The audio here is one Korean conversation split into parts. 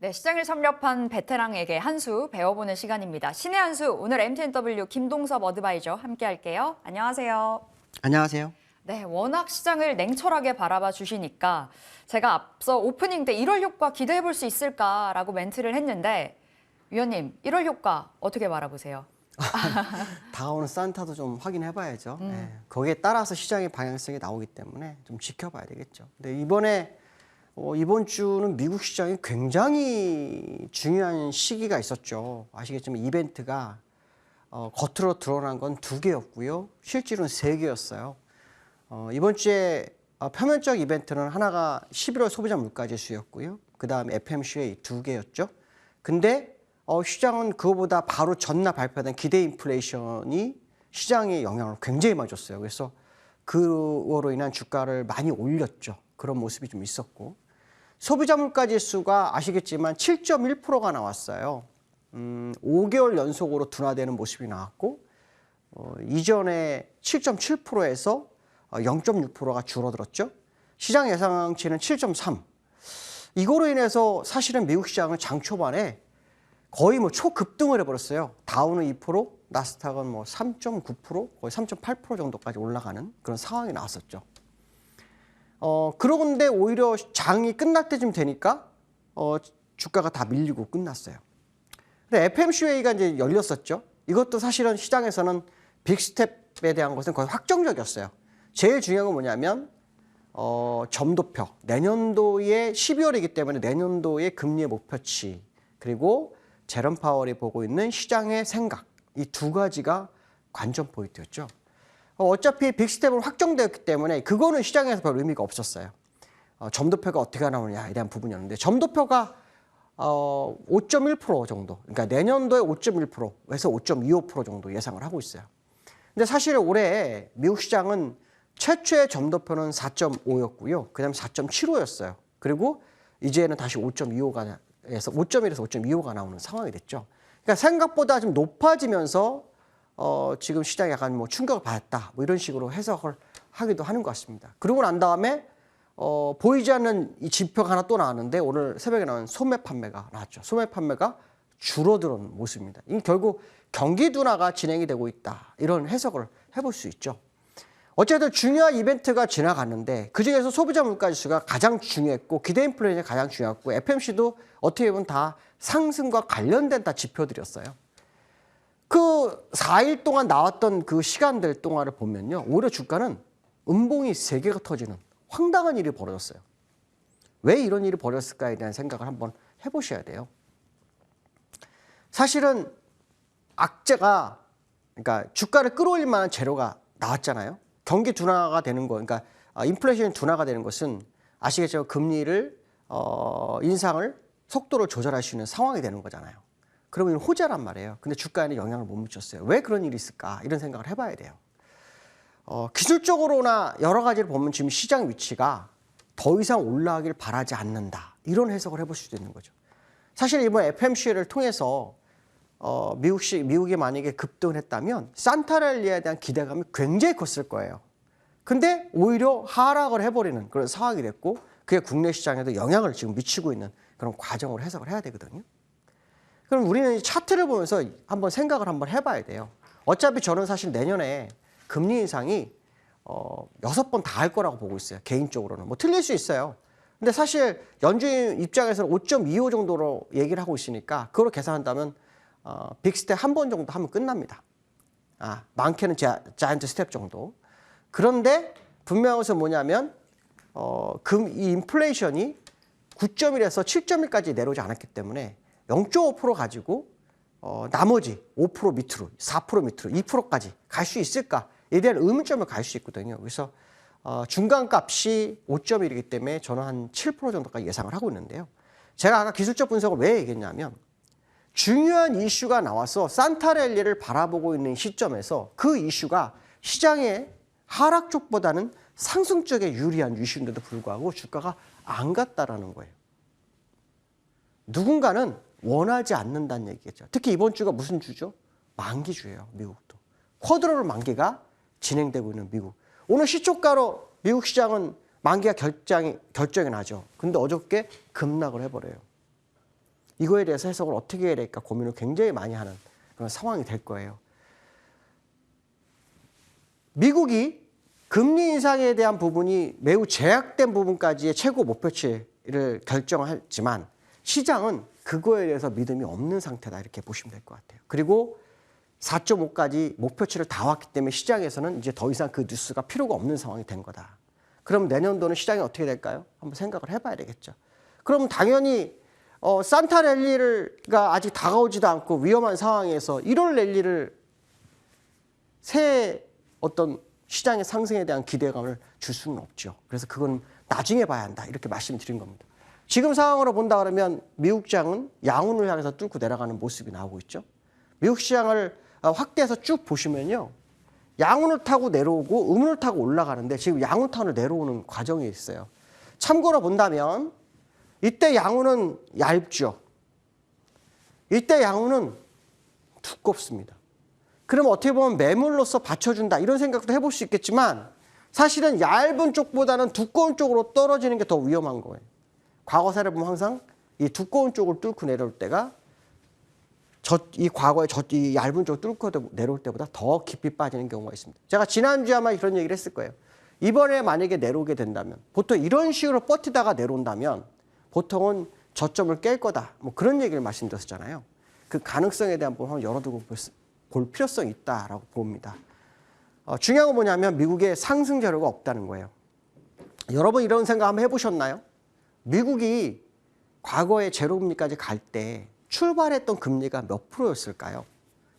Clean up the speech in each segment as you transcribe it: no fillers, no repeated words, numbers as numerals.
네, 시장을 섭렵한 베테랑에게 한 수 배워보는 시간입니다. 신의 한 수, 오늘 MTNW 김동섭 어드바이저 함께 할게요. 안녕하세요. 안녕하세요. 네, 워낙 시장을 냉철하게 바라봐 주시니까 제가 앞서 오프닝 때 1월 효과 기대해 볼 수 있을까라고 멘트를 했는데 위원님, 1월 효과 어떻게 바라보세요? 다가오는 산타도 좀 확인해 봐야죠. 네. 거기에 따라서 시장의 방향성이 나오기 때문에 좀 지켜봐야 되겠죠. 근데 이번 주는 미국 시장이 굉장히 중요한 시기가 있었죠. 아시겠지만 이벤트가 겉으로 드러난 건 2개였고요. 실제로는 3개였어요. 이번 주에 표면적 이벤트는 하나가 11월 소비자 물가지수였고요. 그 다음에 FMC의 2개였죠. 근데 시장은 그거보다 바로 전날 발표된 기대 인플레이션이 시장에 영향을 굉장히 많이 줬어요. 그래서 그거로 인한 주가를 많이 올렸죠. 그런 모습이 좀 있었고. 소비자 물가 지수가 아시겠지만 7.1%가 나왔어요. 5개월 연속으로 둔화되는 모습이 나왔고 이전에 7.7%에서 0.6%가 줄어들었죠. 시장 예상치는 7.3. 이거로 인해서 사실은 미국 시장은 장 초반에 거의 초급등을 해버렸어요. 다우는 2%, 나스닥은 3.9%, 거의 3.8% 정도까지 올라가는 그런 상황이 나왔었죠. 그런데 오히려 장이 끝날 때쯤 되니까 주가가 다 밀리고 끝났어요. 근데 FMC회의가 이제 열렸었죠. 이것도 사실은 시장에서는 빅스텝에 대한 것은 거의 확정적이었어요. 제일 중요한 건 뭐냐면 점도표, 내년도에 12월이기 때문에 내년도의 금리의 목표치 그리고 제롬 파월이 보고 있는 시장의 생각, 이 2가지가 관전 포인트였죠. 어차피 빅스텝으로 확정되었기 때문에 그거는 시장에서 별 의미가 없었어요. 점도표가 어떻게 나오느냐에 대한 부분이었는데 점도표가 5.1% 정도, 그러니까 내년도에 5.1%에서 5.25% 정도 예상을 하고 있어요. 근데 사실 올해 미국 시장은 최초의 점도표는 4.5였고요. 그 다음에 4.75였어요. 그리고 이제는 다시 5.1에서 5.25가 나오는 상황이 됐죠. 그러니까 생각보다 좀 높아지면서 지금 시장이 약간 충격을 받았다. 이런 식으로 해석을 하기도 하는 것 같습니다. 그러고 난 다음에 보이지 않는 이 지표가 하나 또 나왔는데 오늘 새벽에 나온 소매 판매가 나왔죠. 소매 판매가 줄어드는 모습입니다. 이 결국 경기 둔화가 진행이 되고 있다. 이런 해석을 해볼 수 있죠. 어쨌든 중요한 이벤트가 지나갔는데 그중에서 소비자 물가지수가 가장 중요했고 기대 인플레이션이 가장 중요했고 FMC도 어떻게 보면 다 상승과 관련된 다 지표들이었어요. 그 4일 동안 나왔던 그 시간들 동안을 보면요. 오히려 주가는 음봉이 3개가 터지는 황당한 일이 벌어졌어요. 왜 이런 일이 벌어졌을까에 대한 생각을 한번 해보셔야 돼요. 사실은 악재가 그러니까 주가를 끌어올릴 만한 재료가 나왔잖아요. 경기 둔화가 되는 거, 그러니까 인플레이션이 둔화가 되는 것은 아시겠죠? 금리를 인상을 속도를 조절할 수 있는 상황이 되는 거잖아요. 그러면 호재란 말이에요. 근데 주가에는 영향을 못 미쳤어요. 왜 그런 일이 있을까? 이런 생각을 해봐야 돼요. 기술적으로나 여러 가지를 보면 지금 시장 위치가 더 이상 올라가길 바라지 않는다. 이런 해석을 해볼 수도 있는 거죠. 사실 이번 FMC를 통해서 미국이 만약에 급등을 했다면 산타랠리에 대한 기대감이 굉장히 컸을 거예요. 근데 오히려 하락을 해버리는 그런 상황이 됐고 그게 국내 시장에도 영향을 지금 미치고 있는 그런 과정으로 해석을 해야 되거든요. 그럼 우리는 이 차트를 보면서 한번 생각을 한번 해봐야 돼요. 어차피 저는 사실 내년에 금리 인상이 6번 다 할 거라고 보고 있어요. 개인적으로는. 틀릴 수 있어요. 근데 사실 연준의 입장에서는 5.25 정도로 얘기를 하고 있으니까 그걸 계산한다면 빅스텝 한 번 정도 하면 끝납니다. 많게는 자이언트 스텝 정도. 그런데 분명한 것은 뭐냐면 이 인플레이션이 9.1에서 7.1까지 내려오지 않았기 때문에 0.5% 가지고 나머지 5% 밑으로, 4% 밑으로, 2%까지 갈 수 있을까에 대한 의문점을 갈 수 있거든요. 그래서 중간값이 5.1이기 때문에 저는 한 7% 정도까지 예상을 하고 있는데요. 제가 아까 기술적 분석을 왜 얘기했냐면 중요한 이슈가 나와서 산타랠리를 바라보고 있는 시점에서 그 이슈가 시장의 하락 쪽보다는 상승 쪽에 유리한 이슈인데도 불구하고 주가가 안 갔다라는 거예요. 누군가는 원하지 않는다는 얘기겠죠. 특히 이번 주가 무슨 주죠? 만기주예요. 미국도. 쿼드로럴 만기가 진행되고 있는 미국. 오늘 시초가로 미국 시장은 만기가 결정이 나죠. 근데 어저께 급락을 해버려요. 이거에 대해서 해석을 어떻게 해야 될까 고민을 굉장히 많이 하는 그런 상황이 될 거예요. 미국이 금리 인상에 대한 부분이 매우 제약된 부분까지의 최고 목표치를 결정했지만 시장은 그거에 대해서 믿음이 없는 상태다 이렇게 보시면 될 것 같아요. 그리고 4.5까지 목표치를 다 왔기 때문에 시장에서는 이제 더 이상 그 뉴스가 필요가 없는 상황이 된 거다. 그럼 내년도는 시장이 어떻게 될까요? 한번 생각을 해봐야 되겠죠. 그럼 당연히 산타 랠리가 아직 다가오지도 않고 위험한 상황에서 1월 랠리를 새 어떤 시장의 상승에 대한 기대감을 줄 수는 없죠. 그래서 그건 나중에 봐야 한다 이렇게 말씀드린 겁니다. 지금 상황으로 본다 그러면 미국 시장은 양운을 향해서 뚫고 내려가는 모습이 나오고 있죠. 미국 시장을 확대해서 쭉 보시면요. 양운을 타고 내려오고 음운을 타고 올라가는데 지금 양운 타고 내려오는 과정이 있어요. 참고로 본다면 이때 양운은 얇죠. 이때 양운은 두껍습니다. 그러면 어떻게 보면 매물로서 받쳐준다 이런 생각도 해볼 수 있겠지만 사실은 얇은 쪽보다는 두꺼운 쪽으로 떨어지는 게 더 위험한 거예요. 과거사를 보면 항상 이 두꺼운 쪽을 뚫고 내려올 때가 이 과거에 이 얇은 쪽을 뚫고 내려올 때보다 더 깊이 빠지는 경우가 있습니다. 제가 지난주에 아마 그런 얘기를 했을 거예요. 이번에 만약에 내려오게 된다면 보통 이런 식으로 버티다가 내려온다면 보통은 저점을 깰 거다. 뭐 그런 얘기를 말씀드렸잖아요. 그 가능성에 대한 부분을 열어두고 볼 필요성이 있다라고 봅니다. 중요한 건 뭐냐면 미국에 상승 재료가 없다는 거예요. 여러분 이런 생각 한번 해보셨나요? 미국이 과거에 제로금리까지 갈 때 출발했던 금리가 몇 프로였을까요?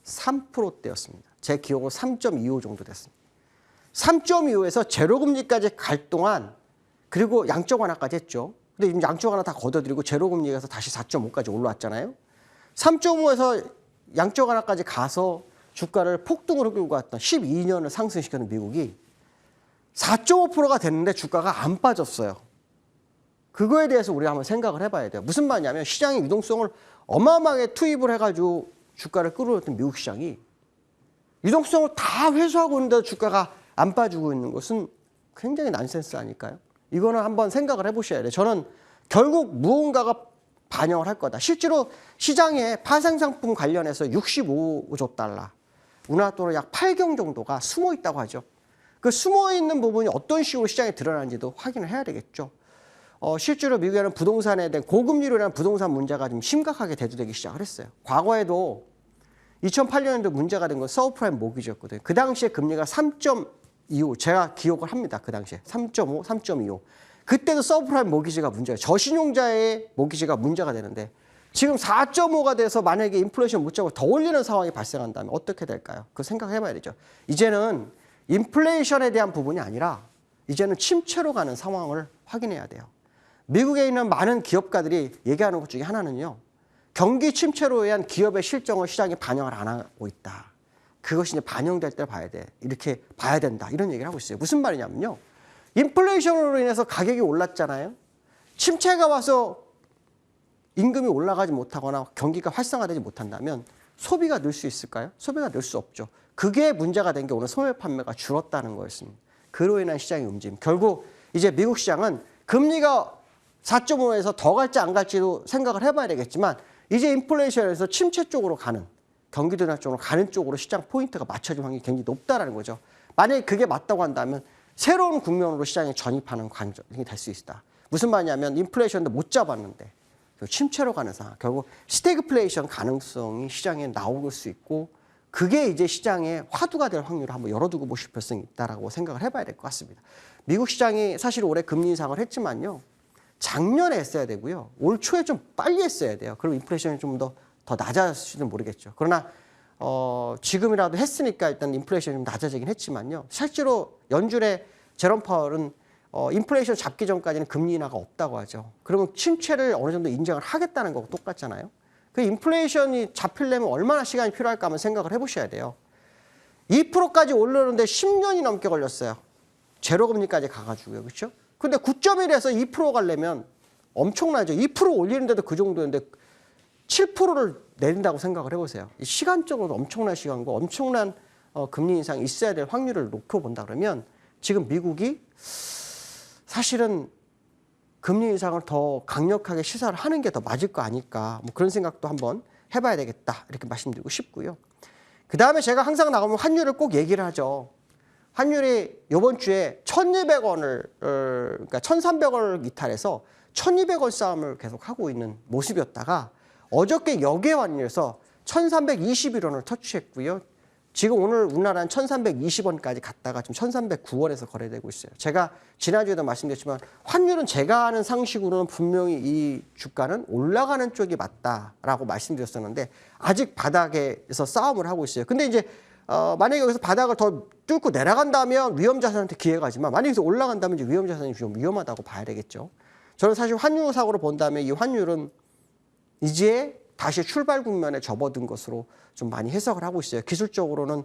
3%대였습니다. 제 기억으로 3.25 정도 됐습니다. 3.25에서 제로금리까지 갈 동안 그리고 양적 완화까지 했죠. 근데 지금 양적 완화 다 걷어들이고 제로금리에서 다시 4.5까지 올라왔잖아요. 3.5에서 양적 완화까지 가서 주가를 폭등으로 끌고 갔던 12년을 상승시켰는 미국이 4.5%가 됐는데 주가가 안 빠졌어요. 그거에 대해서 우리가 한번 생각을 해봐야 돼요. 무슨 말이냐면 시장의 유동성을 어마어마하게 투입을 해가지고 주가를 끌어올렸던 미국 시장이 유동성을 다 회수하고 있는데도 주가가 안 빠지고 있는 것은 굉장히 난센스 아닐까요? 이거는 한번 생각을 해보셔야 돼요. 저는 결국 무언가가 반영을 할 거다. 실제로 시장에 파생상품 관련해서 65조 달러, 우리나라 돈으로 약 8경 정도가 숨어 있다고 하죠. 그 숨어 있는 부분이 어떤 식으로 시장에 드러나는지도 확인을 해야 되겠죠. 실제로 미국에는 부동산에 대한 고금리로 인한 부동산 문제가 좀 심각하게 대두되기 시작을 했어요. 과거에도 2008년에도 문제가 된 건 서브프라임 모기지였거든요. 그 당시에 금리가 3.25, 제가 기억을 합니다. 그 당시에 3.5, 3.25. 그때도 서브프라임 모기지가 문제예요. 저신용자의 모기지가 문제가 되는데 지금 4.5가 돼서 만약에 인플레이션 못 잡고 더 올리는 상황이 발생한다면 어떻게 될까요? 그거 생각해봐야 되죠. 이제는 인플레이션에 대한 부분이 아니라 이제는 침체로 가는 상황을 확인해야 돼요. 미국에 있는 많은 기업가들이 얘기하는 것 중에 하나는요. 경기 침체로 의한 기업의 실적을 시장이 반영을 안 하고 있다. 그것이 이제 반영될 때 봐야 돼. 이렇게 봐야 된다. 이런 얘기를 하고 있어요. 무슨 말이냐면요. 인플레이션으로 인해서 가격이 올랐잖아요. 침체가 와서 임금이 올라가지 못하거나 경기가 활성화되지 못한다면 소비가 늘 수 있을까요? 소비가 늘 수 없죠. 그게 문제가 된 게 오늘 소매 판매가 줄었다는 거였습니다. 그로 인한 시장의 움직임. 결국 이제 미국 시장은 금리가 4.5에서 더 갈지 안 갈지도 생각을 해봐야 되겠지만 이제 인플레이션에서 침체 쪽으로 가는 경기 둔화 쪽으로 가는 쪽으로 시장 포인트가 맞춰질 확률이 굉장히 높다는 거죠. 만약에 그게 맞다고 한다면 새로운 국면으로 시장에 전입하는 과정이 될 수 있다. 무슨 말이냐면 인플레이션도 못 잡았는데 침체로 가는 상황. 결국 스태그플레이션 가능성이 시장에 나올 수 있고 그게 이제 시장의 화두가 될 확률을 한번 열어두고 보실 필요성이 있다라고 생각을 해봐야 될 것 같습니다. 미국 시장이 사실 올해 금리 인상을 했지만요. 작년에 했어야 되고요. 올 초에 좀 빨리 했어야 돼요. 그럼 인플레이션이 좀 더 낮아질지는 모르겠죠. 그러나 지금이라도 했으니까 일단 인플레이션이 좀 낮아지긴 했지만요. 실제로 연준의 제롬 파월은 인플레이션 잡기 전까지는 금리 인하가 없다고 하죠. 그러면 침체를 어느 정도 인정을 하겠다는 거고 똑같잖아요. 그 인플레이션이 잡히려면 얼마나 시간이 필요할까 한번 생각을 해보셔야 돼요. 2%까지 오르는데 10년이 넘게 걸렸어요. 제로금리까지 가가지고요. 그렇죠? 근데 9.1에서 2% 가려면 엄청나죠. 2% 올리는데도 그 정도인데 7%를 내린다고 생각을 해보세요. 시간적으로도 엄청난 시간과 엄청난 금리 인상이 있어야 될 확률을 놓고 본다 그러면 지금 미국이 사실은 금리 인상을 더 강력하게 시사를 하는 게 더 맞을 거 아닐까. 뭐 그런 생각도 한번 해봐야 되겠다. 이렇게 말씀드리고 싶고요. 그 다음에 제가 항상 나오면 환율을 꼭 얘기를 하죠. 환율이 이번 주에 1,200원을, 그러니까 1,300원을 이탈해서 1,200원 싸움을 계속 하고 있는 모습이었다가 어저께 역외환율에서 1,321원을 터치했고요. 지금 오늘 우리나라는 1,320원까지 갔다가 지금 1,309원에서 거래되고 있어요. 제가 지난주에도 말씀드렸지만 환율은 제가 아는 상식으로는 분명히 이 주가는 올라가는 쪽이 맞다라고 말씀드렸었는데 아직 바닥에서 싸움을 하고 있어요. 근데 이제 만약에 여기서 바닥을 더 뚫고 내려간다면 위험자산한테 기회가 가지만 만약에 여기서 올라간다면 이제 위험자산이 좀 위험하다고 봐야 되겠죠. 저는 사실 환율사고로 본다면 이 환율은 이제 다시 출발 국면에 접어든 것으로 좀 많이 해석을 하고 있어요. 기술적으로는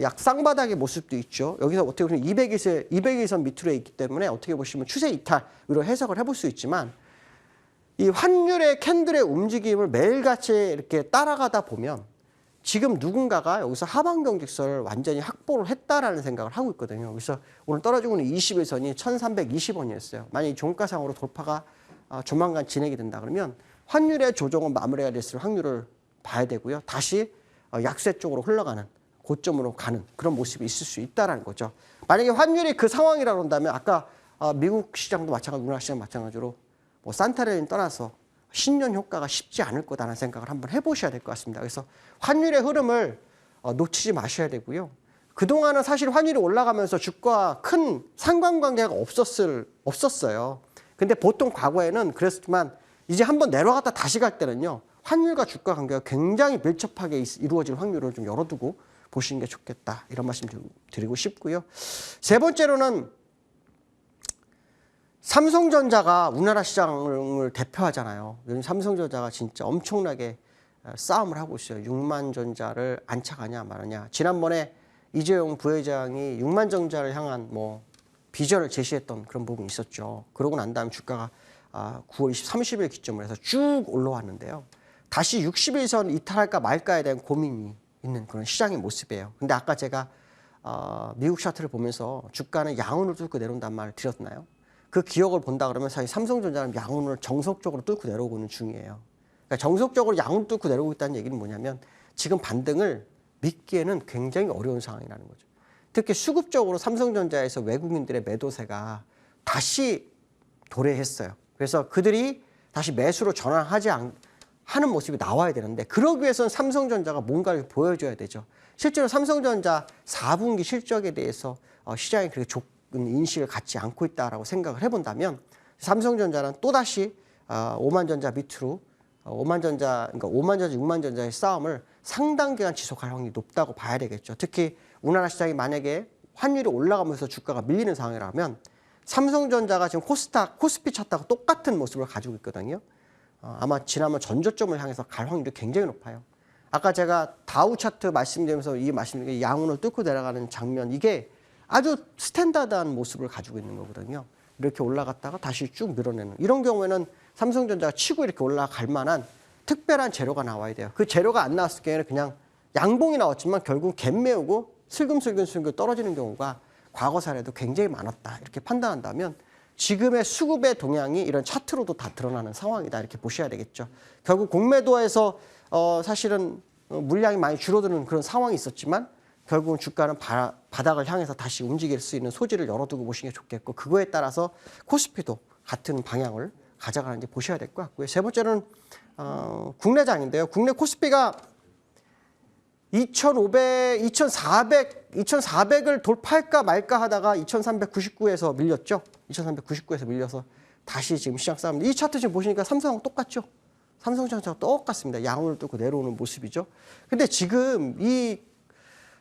약 쌍바닥의 모습도 있죠. 여기서 어떻게 보면 200일선 밑으로 있기 때문에 어떻게 보시면 추세 이탈으로 해석을 해볼 수 있지만 이 환율의 캔들의 움직임을 매일같이 이렇게 따라가다 보면 지금 누군가가 여기서 하방경 직선을 완전히 확보를 했다라는 생각을 하고 있거든요. 그래서 오늘 떨어지고 있는 21선이 1,320원이었어요. 만약에 종가상으로 돌파가 조만간 진행이 된다 그러면 환율의 조정은 마무리가 됐을 확률을 봐야 되고요. 다시 약세 쪽으로 흘러가는 고점으로 가는 그런 모습이 있을 수 있다는 거죠. 만약에 환율이 그 상황이라고 한다면 아까 미국 시장도 마찬가지로 우리나라 시장 마찬가지로 뭐 산타레인 떠나서 신년 효과가 쉽지 않을 거다라는 생각을 한번 해보셔야 될 것 같습니다. 그래서 환율의 흐름을 놓치지 마셔야 되고요. 그동안은 사실 환율이 올라가면서 주가와 큰 상관관계가 없었어요. 근데 보통 과거에는 그랬지만 이제 한번 내려갔다 다시 갈 때는요. 환율과 주가 관계가 굉장히 밀접하게 이루어질 확률을 좀 열어두고 보시는 게 좋겠다. 이런 말씀 드리고 싶고요. 세 번째로는 삼성전자가 우리나라 시장을 대표하잖아요. 요즘 삼성전자가 진짜 엄청나게 싸움을 하고 있어요. 6만 전자를 안착하냐 말하냐. 지난번에 이재용 부회장이 6만 전자를 향한 뭐 비전을 제시했던 그런 부분이 있었죠. 그러고 난 다음에 주가가 9월 30일 기점으로 해서 쭉 올라왔는데요. 다시 60일선 이탈할까 말까에 대한 고민이 있는 그런 시장의 모습이에요. 근데 아까 제가 미국 차트를 보면서 주가는 양운을 뚫고 내려온다는 말을 드렸나요? 그 기억을 본다 그러면 사실 삼성전자는 양운을 정석적으로 뚫고 내려오고 있는 중이에요. 그러니까 정석적으로 양운을 뚫고 내려오고 있다는 얘기는 뭐냐면 지금 반등을 믿기에는 굉장히 어려운 상황이라는 거죠. 특히 수급적으로 삼성전자에서 외국인들의 매도세가 다시 도래했어요. 그래서 그들이 다시 매수로 하는 모습이 나와야 되는데 그러기 위해서는 삼성전자가 뭔가를 보여줘야 되죠. 실제로 삼성전자 4분기 실적에 대해서 시장이 그렇게 좋은 인식을 갖지 않고 있다라고 생각을 해본다면 삼성전자는 또다시 5만 전자 밑으로 5만 전자, 6만 전자의 싸움을 상당 기간 지속할 확률이 높다고 봐야 되겠죠. 특히 우리나라 시장이 만약에 환율이 올라가면서 주가가 밀리는 상황이라면 삼성전자가 지금 코스피 차트하고 똑같은 모습을 가지고 있거든요. 아마 지난번 전저점을 향해서 갈 확률이 굉장히 높아요. 아까 제가 다우 차트 말씀드리면서 이 말씀드린 게 양운을 뚫고 내려가는 장면, 이게 아주 스탠다드한 모습을 가지고 있는 거거든요. 이렇게 올라갔다가 다시 쭉 밀어내는. 이런 경우에는 삼성전자가 치고 이렇게 올라갈 만한 특별한 재료가 나와야 돼요. 그 재료가 안 나왔을 경우에는 그냥 양봉이 나왔지만 결국 갭 메우고 슬금슬금 떨어지는 경우가 과거 사례도 굉장히 많았다. 이렇게 판단한다면 지금의 수급의 동향이 이런 차트로도 다 드러나는 상황이다. 이렇게 보셔야 되겠죠. 결국 공매도에서 사실은 물량이 많이 줄어드는 그런 상황이 있었지만 결국은 주가는 바닥을 향해서 다시 움직일 수 있는 소지를 열어두고 보시는 게 좋겠고 그거에 따라서 코스피도 같은 방향을 가져가는지 보셔야 될 것 같고요. 세 번째는 국내장인데요. 국내 코스피가 2,400을 돌파할까 말까 하다가 2,399에서 밀렸죠. 2,399에서 밀려서 다시 지금 시장 싸움. 이 차트 지금 보시니까 삼성하고 똑같죠. 삼성전자가 똑같습니다. 양운을 뚫고 내려오는 모습이죠. 근데 지금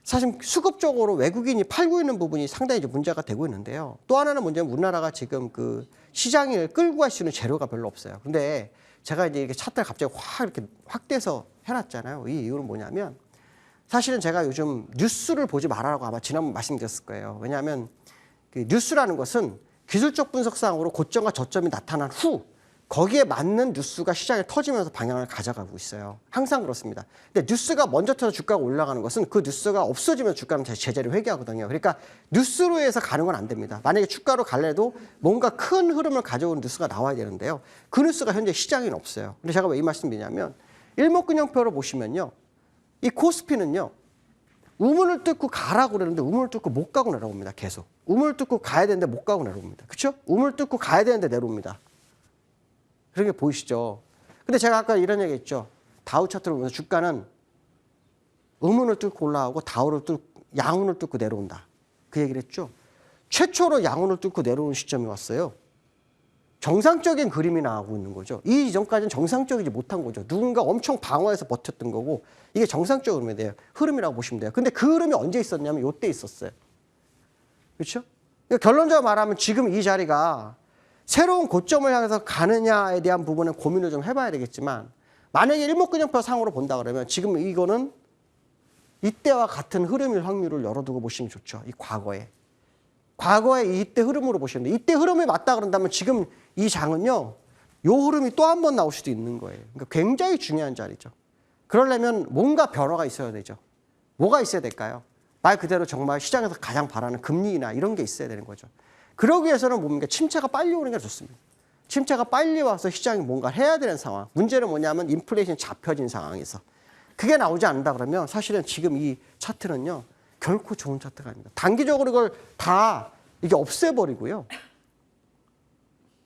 사실 수급적으로 외국인이 팔고 있는 부분이 상당히 이제 문제가 되고 있는데요. 또 하나는 뭐냐면 우리나라가 지금 그 시장을 끌고 갈 수 있는 재료가 별로 없어요. 근데 제가 이제 이렇게 차트를 갑자기 이렇게 확대해서 해놨잖아요. 이 이유는 뭐냐면 사실은 제가 요즘 뉴스를 보지 말아라고 아마 지난번 말씀드렸을 거예요. 왜냐하면 그 뉴스라는 것은 기술적 분석상으로 고점과 저점이 나타난 후 거기에 맞는 뉴스가 시장에 터지면서 방향을 가져가고 있어요. 항상 그렇습니다. 근데 뉴스가 먼저 터져 주가가 올라가는 것은 그 뉴스가 없어지면 주가는 다시 제자리를 회귀하거든요. 그러니까 뉴스로 해서 가는 건 안 됩니다. 만약에 주가로 갈래도 뭔가 큰 흐름을 가져오는 뉴스가 나와야 되는데요. 그 뉴스가 현재 시장에는 없어요. 근데 제가 왜 이 말씀드리냐면 일목균형표를 보시면요. 이 코스피는요. 우물을 뚫고 가라고 그러는데 우물을 뚫고 못 가고 내려옵니다. 계속. 우물을 뚫고 가야 되는데 못 가고 내려옵니다. 그렇죠? 우물을 뚫고 가야 되는데 내려옵니다. 그런 게 보이시죠? 근데 제가 아까 이런 얘기 했죠. 다우 차트를 보면서 주가는 음운을 뚫고 올라가고 양운을 뚫고 내려온다. 그 얘기를 했죠. 최초로 양운을 뚫고 내려오는 시점이 왔어요. 정상적인 그림이 나오고 있는 거죠. 이 이전까지는 정상적이지 못한 거죠. 누군가 엄청 방어해서 버텼던 거고 이게 정상적 흐름이라고 보시면 돼요. 근데 그 흐름이 언제 있었냐면 이때 있었어요. 그렇죠? 그러니까 결론적으로 말하면 지금 이 자리가 새로운 고점을 향해서 가느냐에 대한 부분은 고민을 좀 해봐야 되겠지만 만약에 일목균형표 상으로 본다 그러면 지금 이거는 이때와 같은 흐름일 확률을 열어두고 보시면 좋죠. 이 과거에 이때 흐름으로 보시는데 이때 흐름이 맞다 그런다면 지금 이 장은요. 요 흐름이 또 한 번 나올 수도 있는 거예요. 그러니까 굉장히 중요한 자리죠. 그러려면 뭔가 변화가 있어야 되죠. 뭐가 있어야 될까요? 말 그대로 정말 시장에서 가장 바라는 금리 인하 이런 게 있어야 되는 거죠. 그러기 위해서는 뭡니까? 침체가 빨리 오는 게 좋습니다. 침체가 빨리 와서 시장이 뭔가 해야 되는 상황. 문제는 뭐냐면 인플레이션이 잡혀진 상황에서. 그게 나오지 않는다 그러면 사실은 지금 이 차트는요. 결코 좋은 차트가 아닙니다. 단기적으로 이걸 다 이게 없애버리고요.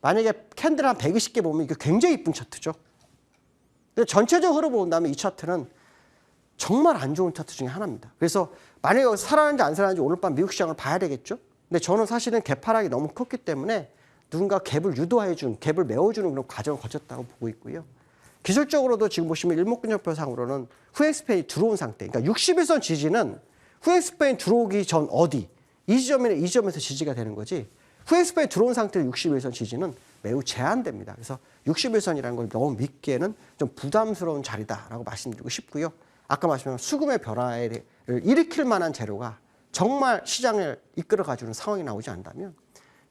만약에 캔들 한 120개 보면 이게 굉장히 이쁜 차트죠. 근데 전체적으로 흐름 본다면 이 차트는 정말 안 좋은 차트 중에 하나입니다. 그래서 만약에 여기서 살아나는지 안 살아나는지 오늘 밤 미국 시장을 봐야 되겠죠. 근데 저는 사실은 갭하락이 너무 컸기 때문에 누군가 갭을 유도해준, 갭을 메워주는 그런 과정을 거쳤다고 보고 있고요. 기술적으로도 지금 보시면 일목균형표상으로는 후엑스펜이 들어온 상태. 그러니까 61선 지지는 후엑스펜이 들어오기 전 어디? 이 지점이나 이 지점에서 지지가 되는 거지. 후엑스펜이 들어온 상태의 61선 지지는 매우 제한됩니다. 그래서 61선이라는 걸 너무 믿기에는 좀 부담스러운 자리다라고 말씀드리고 싶고요. 아까 말씀드린 수급의 변화를 일으킬 만한 재료가 정말 시장을 이끌어가주는 상황이 나오지 않다면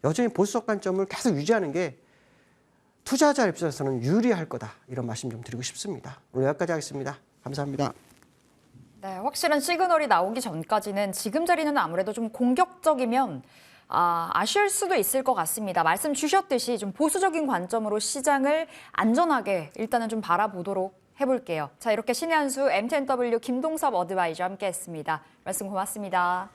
여전히 보수적 관점을 계속 유지하는 게 투자자 입장에서는 유리할 거다. 이런 말씀 좀 드리고 싶습니다. 오늘 여기까지 하겠습니다. 감사합니다. 네, 확실한 시그널이 나오기 전까지는 지금 자리는 아무래도 좀 공격적이면 아쉬울 수도 있을 것 같습니다. 말씀 주셨듯이 좀 보수적인 관점으로 시장을 안전하게 일단은 좀 바라보도록 해볼게요. 자, 이렇게 신의 한수 MTNW 김동섭 어드바이저 함께했습니다. 말씀 고맙습니다.